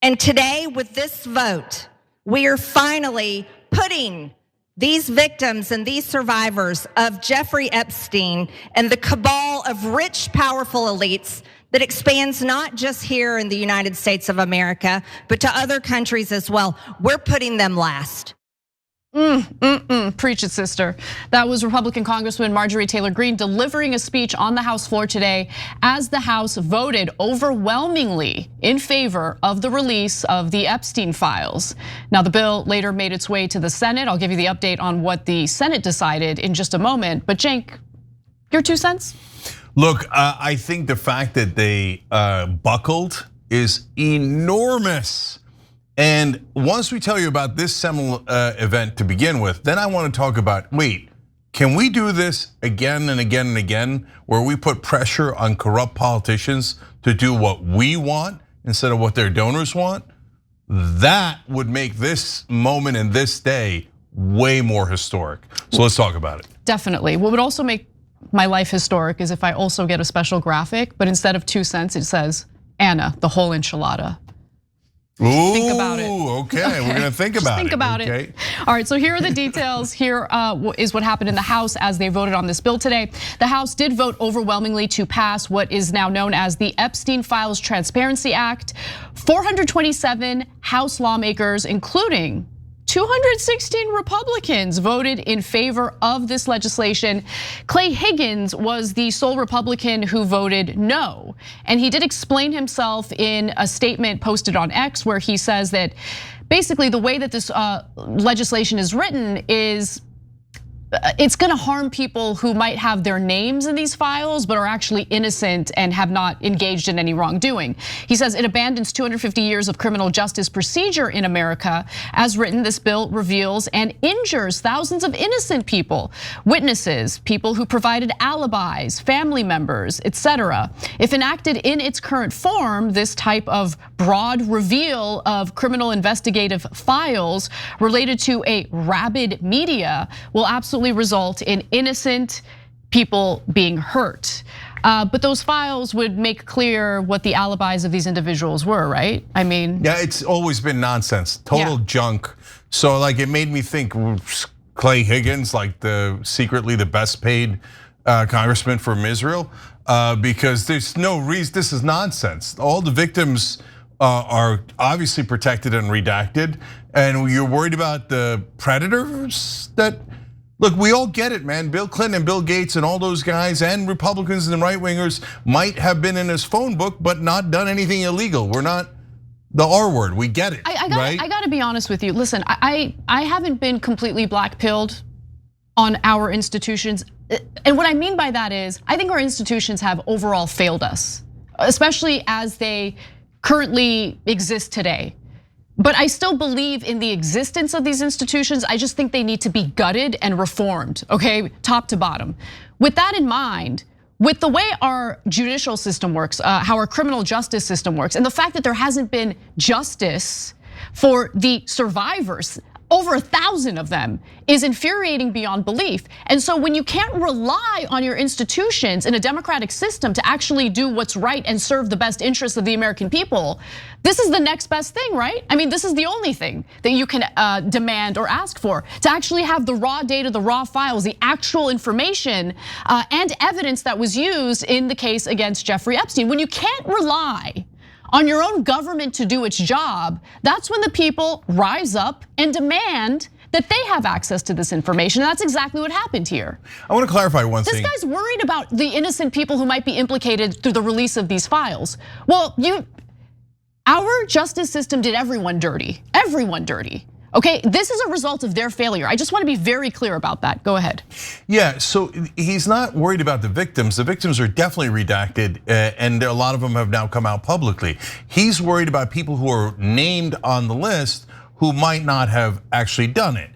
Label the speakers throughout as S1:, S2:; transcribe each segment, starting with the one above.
S1: And today, with this vote, we are finally putting these victims and these survivors of Jeffrey Epstein and the cabal of rich, powerful elites that expands not just here in the United States of America, but to other countries as well. We're putting them last.
S2: Preach it, sister. That was Republican Congresswoman Marjorie Taylor Greene delivering a speech on the House floor today as the House voted overwhelmingly in favor of the release of the Epstein files. Now, the bill later made its way to the Senate. I'll give you the update on what the Senate decided in just a moment. But Cenk, your 2 cents?
S3: Look, I think the fact that they buckled is enormous. And once we tell you about this seminal event to begin with, then I want to talk about, wait, can we do this again and again and again, where we put pressure on corrupt politicians to do what we want instead of what their donors want? That would make this moment and this day way more historic. So let's talk about it.
S2: Definitely. What would also make my life historic is if I also get a special graphic, but instead of 2 cents, it says, Anna, the whole enchilada.
S3: Ooh,
S2: think about it.
S3: Okay, we're gonna think about it.
S2: Think about it. All right, so here are the details. Here is what happened in the House as they voted on this bill today. The House did vote overwhelmingly to pass what is now known as the Epstein Files Transparency Act. 427 House lawmakers, including 216 Republicans, voted in favor of this legislation. Clay Higgins was the sole Republican who voted no. And he did explain himself in a statement posted on X where he says that basically the way that this legislation is written is it's gonna harm people who might have their names in these files, but are actually innocent and have not engaged in any wrongdoing. He says it abandons 250 years of criminal justice procedure in America. As written, this bill reveals and injures thousands of innocent people, witnesses, people who provided alibis, family members, etc. If enacted in its current form, this type of broad reveal of criminal investigative files related to a rabid media will absolutely result in innocent people being hurt. But those files would make clear what the alibis of these individuals were, right? I mean,
S3: yeah, it's always been nonsense, total junk. So like it made me think Clay Higgins, like secretly the best paid congressman from Israel, because there's no reason, this is nonsense. All the victims are obviously protected and redacted, and you're worried about the predators that, look, we all get it, man. Bill Clinton and Bill Gates and all those guys and Republicans and right wingers might have been in his phone book, but not done anything illegal. We're not the R word, we get it, right?
S2: I gotta be honest with you. Listen, I haven't been completely black-pilled on our institutions. And what I mean by that is, I think our institutions have overall failed us, especially as they currently exist today. But I still believe in the existence of these institutions. I just think they need to be gutted and reformed, okay, top to bottom. With that in mind, with the way our judicial system works, how our criminal justice system works, and the fact that there hasn't been justice for the survivors, over 1,000 of them, is infuriating beyond belief. And so when you can't rely on your institutions in a democratic system to actually do what's right and serve the best interests of the American people, this is the next best thing, right? I mean, this is the only thing that you can demand or ask for, to actually have the raw data, the raw files, the actual information and evidence that was used in the case against Jeffrey Epstein. When you can't rely on your own government to do its job, that's when the people rise up and demand that they have access to this information. And that's exactly what happened here.
S3: I want to clarify one thing.
S2: This guy's worried about the innocent people who might be implicated through the release of these files. Well, our justice system did everyone dirty, Okay, this is a result of their failure. I just want to be very clear about that. Go ahead.
S3: Yeah, so he's not worried about the victims. The victims are definitely redacted, and a lot of them have now come out publicly. He's worried about people who are named on the list who might not have actually done it.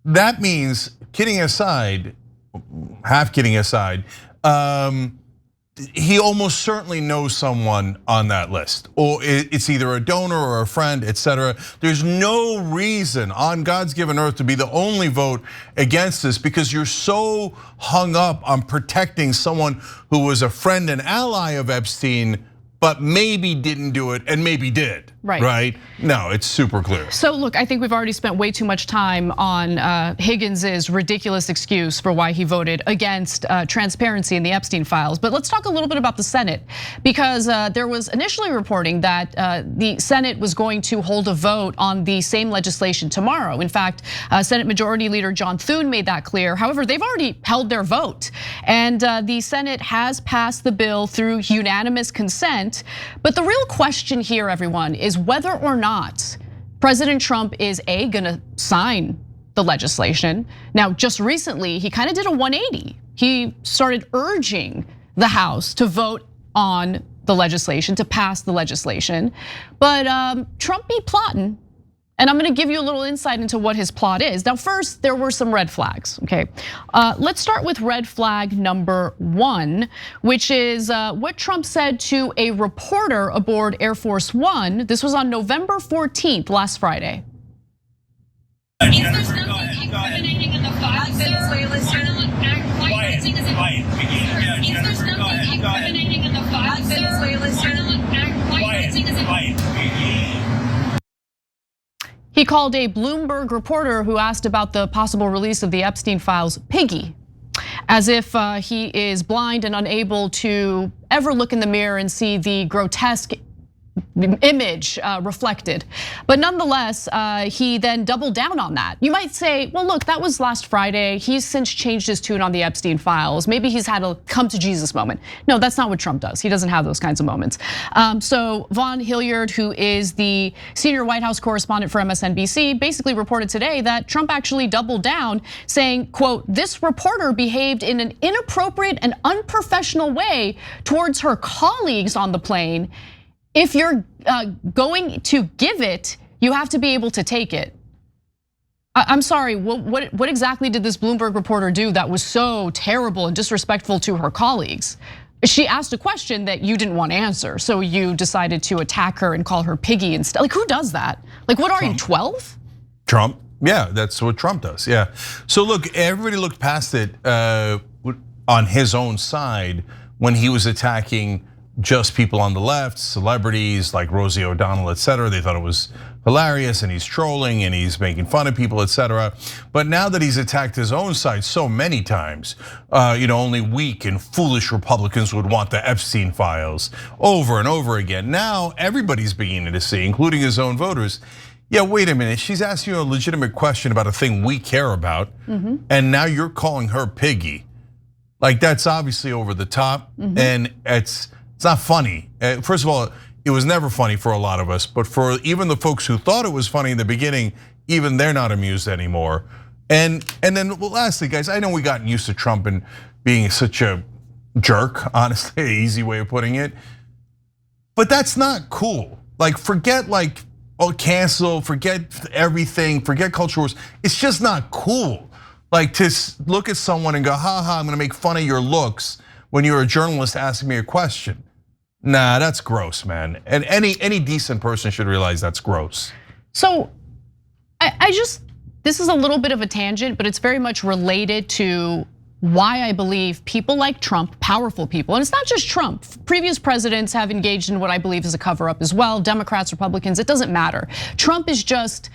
S3: That means, kidding aside, half kidding aside, he almost certainly knows someone on that list, or it's either a donor or a friend, etc. There's no reason on God's given earth to be the only vote against this, because you're so hung up on protecting someone who was a friend and ally of Epstein but maybe didn't do it and maybe did. Right? No, it's super clear.
S2: So look, I think we've already spent way too much time on Higgins's ridiculous excuse for why he voted against transparency in the Epstein files. But let's talk a little bit about the Senate, because there was initially reporting that the Senate was going to hold a vote on the same legislation tomorrow. In fact, Senate Majority Leader John Thune made that clear. However, they've already held their vote, and the Senate has passed the bill through unanimous consent. But the real question here, everyone, is whether or not President Trump is gonna sign the legislation. Now, just recently, he kind of did a 180. He started urging the House to vote on the legislation, to pass the legislation. But Trump be plotting. And I'm gonna give you a little insight into what his plot is. Now, first, there were some red flags, okay? Let's start with red flag number 1, which is what Trump said to a reporter aboard Air Force One. This was on November 14th, last Friday.
S4: Is there something incriminating in the file, sir? Is there something incriminating in the file, sir?
S2: He called a Bloomberg reporter who asked about the possible release of the Epstein files piggy, as if he is blind and unable to ever look in the mirror and see the grotesque image reflected. But nonetheless, he then doubled down on that. You might say, well, look, that was last Friday. He's since changed his tune on the Epstein files. Maybe he's had a come to Jesus moment. No, that's not what Trump does. He doesn't have those kinds of moments. So Vaughn Hilliard, who is the senior White House correspondent for MSNBC, basically reported today that Trump actually doubled down, saying, quote, "This reporter behaved in an inappropriate and unprofessional way towards her colleagues on the plane. If you're going to give it, you have to be able to take it." I'm sorry, what exactly did this Bloomberg reporter do that was so terrible and disrespectful to her colleagues? She asked a question that you didn't want to answer, so you decided to attack her and call her piggy and stuff. Like, who does that? Like, what are you, 12?
S3: Trump, yeah, that's what Trump does, yeah. So look, everybody looked past it on his own side when he was attacking just people on the left, celebrities like Rosie O'Donnell, etc. They thought it was hilarious, and he's trolling and he's making fun of people, etc. But now that he's attacked his own side so many times, only weak and foolish Republicans would want the Epstein files over and over again. Now everybody's beginning to see, including his own voters, yeah, wait a minute, she's asking you a legitimate question about a thing we care about, and now you're calling her piggy. Like, that's obviously over the top, and it's not funny. First of all, it was never funny for a lot of us, but for even the folks who thought it was funny in the beginning, even they're not amused anymore. And then, well, lastly, guys, I know we gotten used to Trump and being such a jerk, honestly, an easy way of putting it. But that's not cool. Like, forget cancel, forget everything, forget culture wars. It's just not cool. Like, to look at someone and go, ha ha, I'm gonna make fun of your looks when you're a journalist asking me a question. Nah, that's gross, man. And any decent person should realize that's gross.
S2: So this is a little bit of a tangent, but it's very much related to why I believe people like Trump, powerful people, and it's not just Trump. Previous presidents have engaged in what I believe is a cover up as well. Democrats, Republicans, it doesn't matter. Trump is just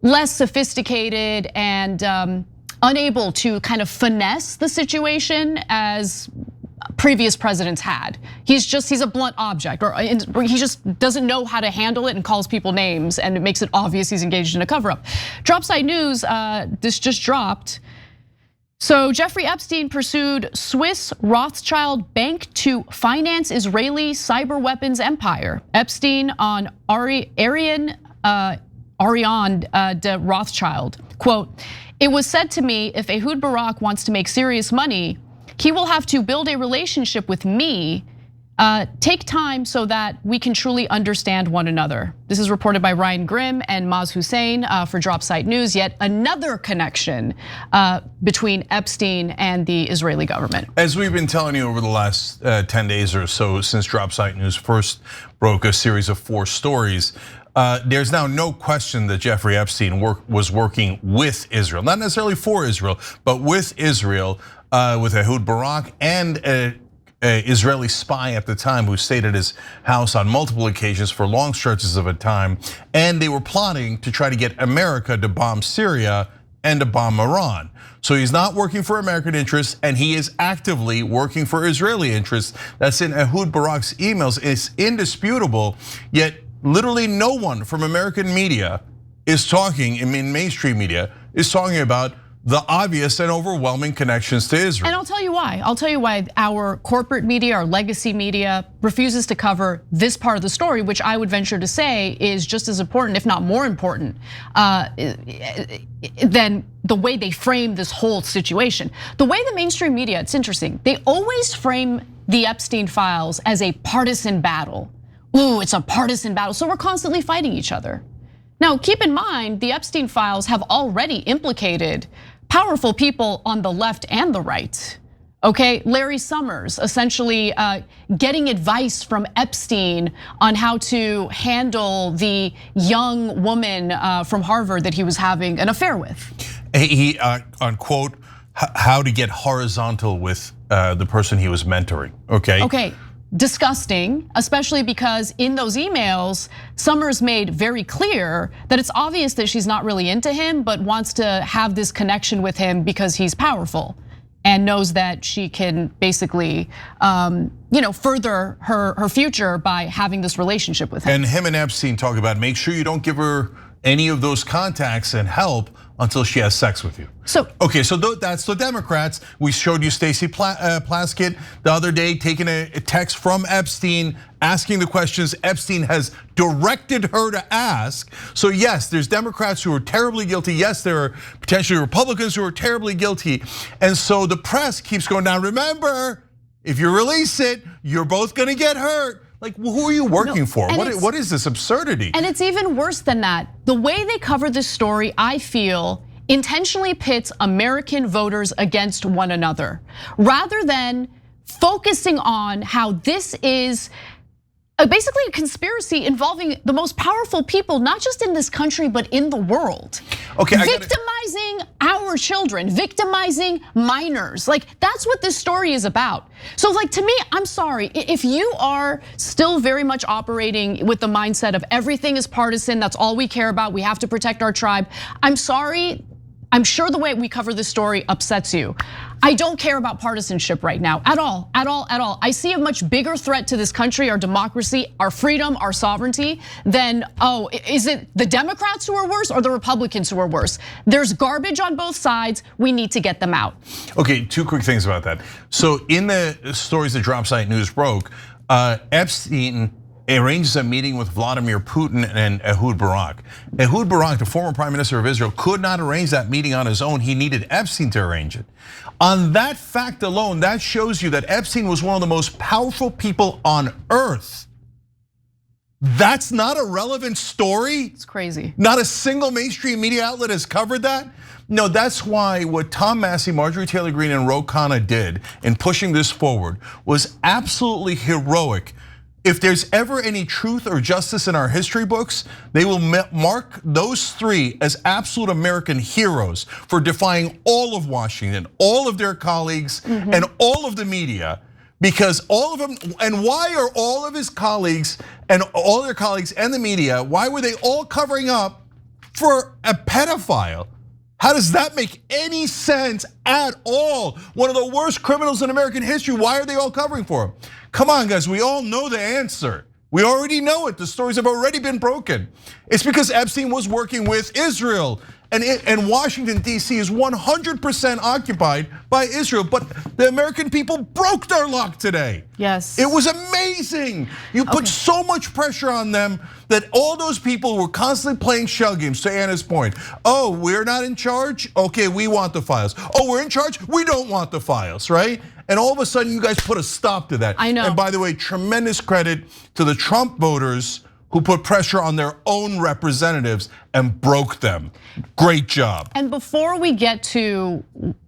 S2: less sophisticated and unable to kind of finesse the situation as previous presidents had. He's a blunt object, or he just doesn't know how to handle it and calls people names, and it makes it obvious he's engaged in a cover-up. Dropside News, this just dropped. So Jeffrey Epstein pursued Swiss Rothschild bank to finance Israeli cyber weapons empire. Epstein on Ariane de Rothschild, quote, "It was said to me, if Ehud Barak wants to make serious money, he will have to build a relationship with me, take time so that we can truly understand one another." This is reported by Ryan Grimm and Maz Hussein for Dropsite News. Yet another connection between Epstein and the Israeli government.
S3: As we've been telling you over the last 10 days or so since Dropsite News first broke a series of 4 stories, there's now no question that Jeffrey Epstein was working with Israel, not necessarily for Israel, but with Israel, with Ehud Barak and Israeli spy at the time who stayed at his house on multiple occasions for long stretches of a time, and they were plotting to try to get America to bomb Syria and to bomb Iran. So he's not working for American interests, and he is actively working for Israeli interests. That's in Ehud Barak's emails. It's indisputable, yet literally no one from American media is talking, in mainstream media, is talking about the obvious and overwhelming connections to Israel.
S2: And I'll tell you why. I'll tell you why our corporate media, our legacy media, refuses to cover this part of the story, which I would venture to say is just as important, if not more important, than the way they frame this whole situation. The way the mainstream media, it's interesting, they always frame the Epstein files as a partisan battle. Ooh, it's a partisan battle, so we're constantly fighting each other. Now, keep in mind, the Epstein files have already implicated powerful people on the left and the right. Okay, Larry Summers essentially getting advice from Epstein on how to handle the young woman from Harvard that he was having an affair with.
S3: He on quote, how to get horizontal with the person he was mentoring, okay?
S2: Okay. Disgusting, especially because in those emails, Summers made very clear that it's obvious that she's not really into him, but wants to have this connection with him because he's powerful and knows that she can basically further her future by having this relationship with him.
S3: And him and Epstein talk about make sure you don't give her any of those contacts and help until she has sex with you. So okay, so that's the Democrats. We showed you Stacey Plaskett the other day taking a text from Epstein, asking the questions Epstein has directed her to ask. So yes, there's Democrats who are terribly guilty. Yes, there are potentially Republicans who are terribly guilty. And so the press keeps going down. Remember, if you release it, you're both gonna get hurt. Like, who are you working for? What is this absurdity?
S2: And it's even worse than that. The way they cover this story, I feel, intentionally pits American voters against one another, rather than focusing on how this is basically a conspiracy involving the most powerful people, not just in this country, but in the world.
S3: Okay,
S2: victimizing our children, victimizing minors. Like, that's what this story is about. So like, to me, I'm sorry, if you are still very much operating with the mindset of everything is partisan, that's all we care about, we have to protect our tribe, I'm sorry. I'm sure the way we cover this story upsets you. I don't care about partisanship right now, at all, at all, at all. I see a much bigger threat to this country, our democracy, our freedom, our sovereignty, than, is it the Democrats who are worse or the Republicans who are worse? There's garbage on both sides, we need to get them out.
S3: Okay, two quick things about that. So in the stories that Drop Site News broke, Epstein arranges a meeting with Vladimir Putin and Ehud Barak. Ehud Barak, the former prime minister of Israel, could not arrange that meeting on his own. He needed Epstein to arrange it. On that fact alone, that shows you that Epstein was one of the most powerful people on earth. That's not a relevant story.
S2: It's crazy.
S3: Not a single mainstream media outlet has covered that. No, that's why what Tom Massey, Marjorie Taylor Greene, and Ro Khanna did in pushing this forward was absolutely heroic. If there's ever any truth or justice in our history books, they will mark those three as absolute American heroes for defying all of Washington, all of their colleagues, and all of the media. Because all of them, and why are all of his colleagues and all their colleagues and the media, why were they all covering up for a pedophile? How does that make any sense at all? One of the worst criminals in American history, why are they all covering for him? Come on, guys, we all know the answer. We already know it, the stories have already been broken. It's because Epstein was working with Israel, and Washington, D.C. is 100% occupied by Israel, but the American people broke their luck today.
S2: Yes.
S3: It was amazing. You put so much pressure on them that all those people were constantly playing shell games, to Anna's point. Oh, we're not in charge? Okay, we want the files. Oh, we're in charge? We don't want the files, right? And all of a sudden, you guys put a stop to that.
S2: I know.
S3: And by the way, tremendous credit to the Trump voters who put pressure on their own representatives and broke them. Great job.
S2: And before we get to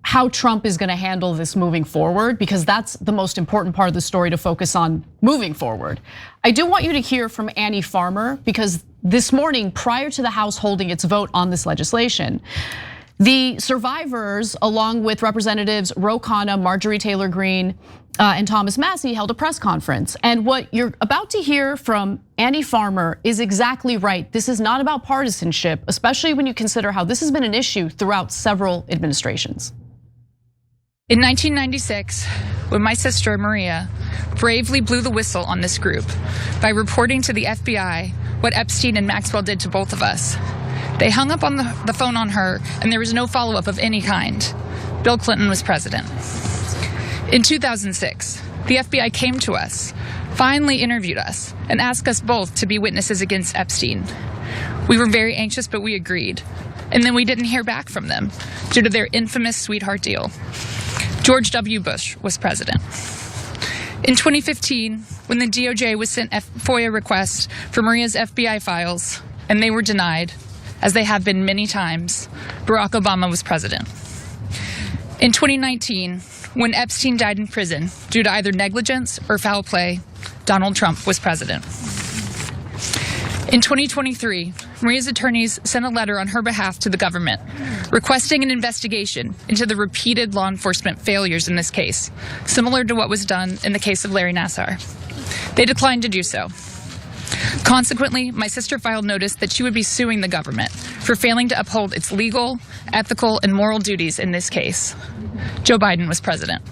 S2: how Trump is gonna handle this moving forward, because that's the most important part of the story to focus on moving forward, I do want you to hear from Annie Farmer, because this morning, prior to the House holding its vote on this legislation, The survivors, along with Representatives Ro Khanna, Marjorie Taylor Greene, and Thomas Massie, held a press conference. And what you're about to hear from Annie Farmer is exactly right. This is not about partisanship, especially when you consider how this has been an issue throughout several administrations.
S5: In 1996, when my sister Maria bravely blew the whistle on this group by reporting to the FBI what Epstein and Maxwell did to both of us, they hung up on the phone on her, and there was no follow-up of any kind. Bill Clinton was president. In 2006, the FBI came to us, finally interviewed us, and asked us both to be witnesses against Epstein. We were very anxious, but we agreed. And then we didn't hear back from them due to their infamous sweetheart deal. George W. Bush was president. In 2015, when the DOJ was sent FOIA requests for Maria's FBI files, and they were denied, as they have been many times, Barack Obama was president. In 2019, when Epstein died in prison due to either negligence or foul play, Donald Trump was president. In 2023, Maria's attorneys sent a letter on her behalf to the government requesting an investigation into the repeated law enforcement failures in this case, similar to what was done in the case of Larry Nassar. They declined to do so. Consequently, my sister filed notice that she would be suing the government for failing to uphold its legal, ethical, and moral duties in this case. Joe Biden was president.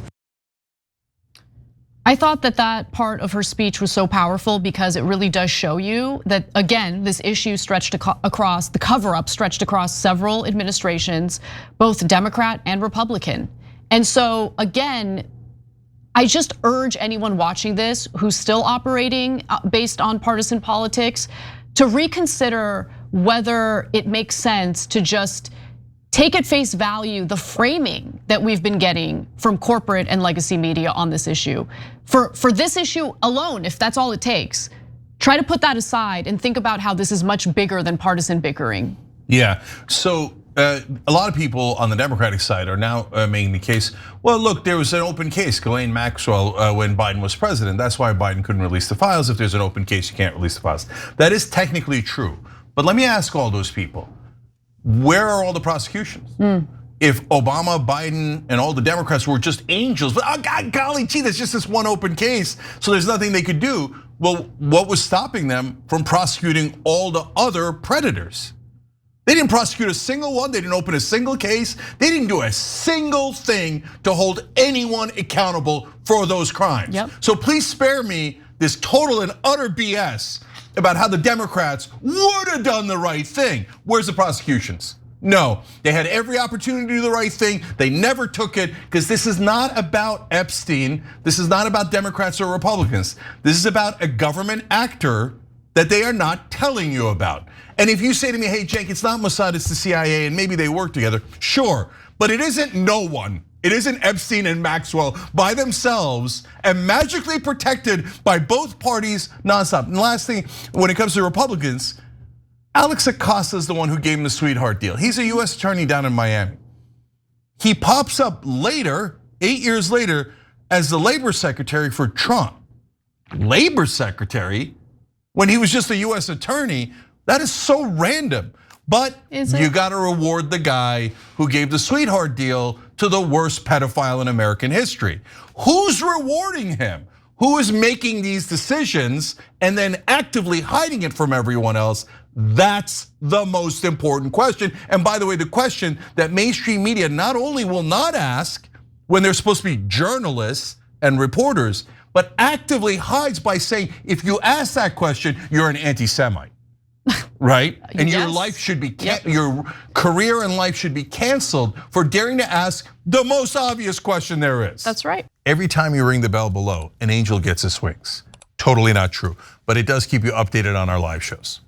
S2: I thought that part of her speech was so powerful because it really does show you that, again, this issue stretched across, the cover-up stretched across several administrations, both Democrat and Republican. And so, again, I just urge anyone watching this who's still operating based on partisan politics to reconsider whether it makes sense to just take at face value the framing that we've been getting from corporate and legacy media on this issue. For this issue alone, if that's all it takes, try to put that aside and think about how this is much bigger than partisan bickering.
S3: Yeah, so a lot of people on the Democratic side are now making the case, well, look, there was an open case, Ghislaine Maxwell, when Biden was president. That's why Biden couldn't release the files. If there's an open case, you can't release the files. That is technically true. But let me ask all those people, where are all the prosecutions? If Obama, Biden, and all the Democrats were just angels, but God, golly gee, there's just this one open case, so there's nothing they could do. Well, what was stopping them from prosecuting all the other predators? They didn't prosecute a single one, they didn't open a single case, they didn't do a single thing to hold anyone accountable for those crimes.
S2: Yep.
S3: So please spare me this total and utter BS about how the Democrats would have done the right thing. Where's the prosecutions? No, they had every opportunity to do the right thing. They never took it because this is not about Epstein. This is not about Democrats or Republicans. This is about a government actor that they are not telling you about. And if you say to me, hey, Jake, it's not Mossad, it's the CIA, and maybe they work together, sure. But it isn't no one. It isn't Epstein and Maxwell by themselves and magically protected by both parties nonstop. And the last thing, when it comes to Republicans, Alex Acosta is the one who gave him the sweetheart deal. He's a US attorney down in Miami. He pops up later, 8 years later, as the labor secretary for Trump. Labor secretary, when he was just a US attorney, that is so random. But you gotta reward the guy who gave the sweetheart deal to the worst pedophile in American history. Who's rewarding him? Who is making these decisions and then actively hiding it from everyone else? That's the most important question. And by the way, the question that mainstream media not only will not ask when they're supposed to be journalists and reporters, but actively hides by saying, if you ask that question, you're an anti-Semite. Right? And your life should be, your career and life should be canceled for daring to ask the most obvious question there is.
S2: That's right.
S3: Every time you ring the bell below, an angel gets his wings. Totally not true, but it does keep you updated on our live shows.